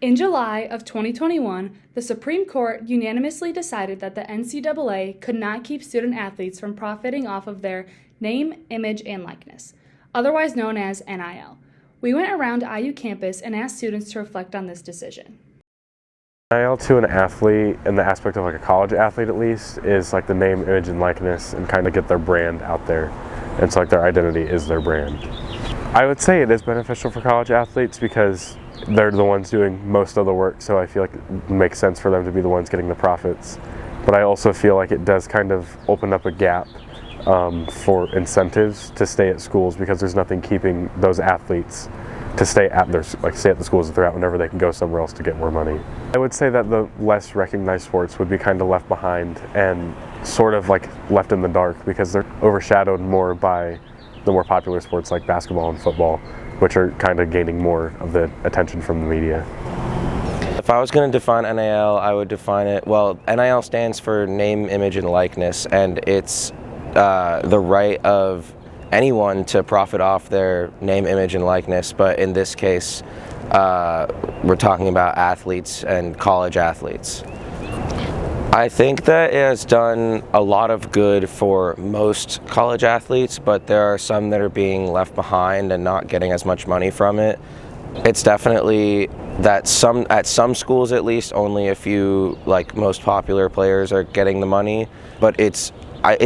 In July of 2021, the Supreme Court unanimously decided that the NCAA could not keep student athletes from profiting off of their name, image, and likeness, otherwise known as NIL. We went around IU campus and asked students to reflect on this decision. NIL to an athlete, in the aspect of like a college athlete at least, is like the name, image, and likeness, and kind of get their brand out there. And so like their identity is their brand. I would say it is beneficial for college athletes because they're the ones doing most of the work, so I feel like it makes sense for them to be the ones getting the profits. But I also feel like it does kind of open up a gap for incentives to stay at schools, because there's nothing keeping those athletes to stay at the schools that they're at whenever they can go somewhere else to get more money. I would say that the less recognized sports would be kind of left behind and sort of like left in the dark, because they're overshadowed more by the more popular sports like basketball and football, which are kind of gaining more of the attention from the media. If I was going to define NIL, I would define it, well, NIL stands for name, image, and likeness, and it's the right of anyone to profit off their name, image, and likeness, but in this case, we're talking about athletes and college athletes. I think that it has done a lot of good for most college athletes, but there are some that are being left behind and not getting as much money from it. It's definitely that at some schools at least, only a few like most popular players are getting the money, but it's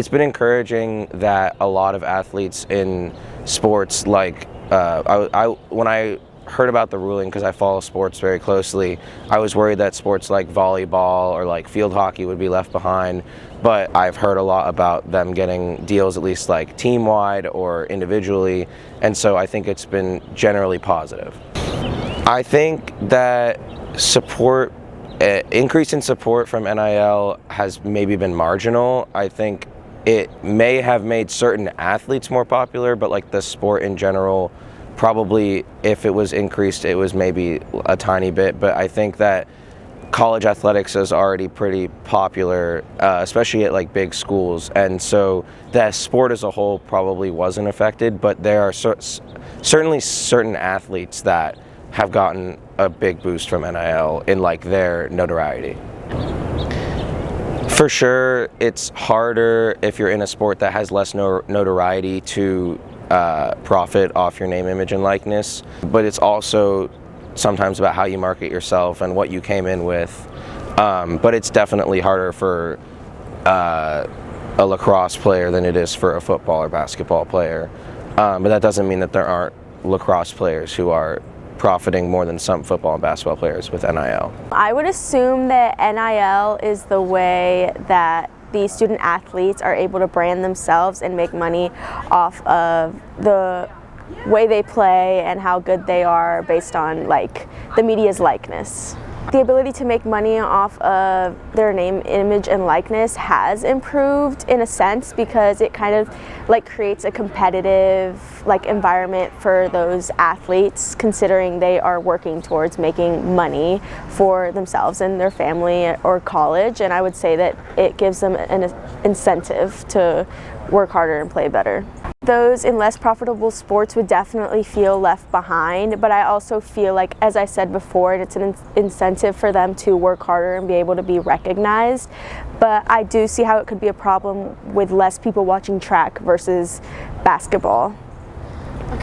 been encouraging that a lot of athletes in sports, like when I heard about the ruling, because I follow sports very closely, I was worried that sports like volleyball or like field hockey would be left behind, but I've heard a lot about them getting deals at least like team-wide or individually, and so I think it's been generally positive. I think that increase in support from NIL has maybe been marginal. I think it may have made certain athletes more popular, but like the sport in general, probably if it was increased, it was maybe a tiny bit. But I think that college athletics is already pretty popular, especially at like big schools, and so the sport as a whole probably wasn't affected, but there are certainly certain athletes that have gotten a big boost from NIL in like their notoriety. For sure, it's harder if you're in a sport that has less notoriety to profit off your name, image, and likeness, but it's also sometimes about how you market yourself and what you came in with. But it's definitely harder for a lacrosse player than it is for a football or basketball player. But that doesn't mean that there aren't lacrosse players who are profiting more than some football and basketball players with NIL. I would assume that NIL is the way that these student athletes are able to brand themselves and make money off of the way they play and how good they are based on like the media's likeness. The ability to make money off of their name, image, and likeness has improved in a sense, because it kind of like creates a competitive like environment for those athletes, considering they are working towards making money for themselves and their family or college, and I would say that it gives them an incentive to work harder and play better. Those in less profitable sports would definitely feel left behind, but I also feel like, as I said before, it's an incentive for them to work harder and be able to be recognized. But I do see how it could be a problem with less people watching track versus basketball.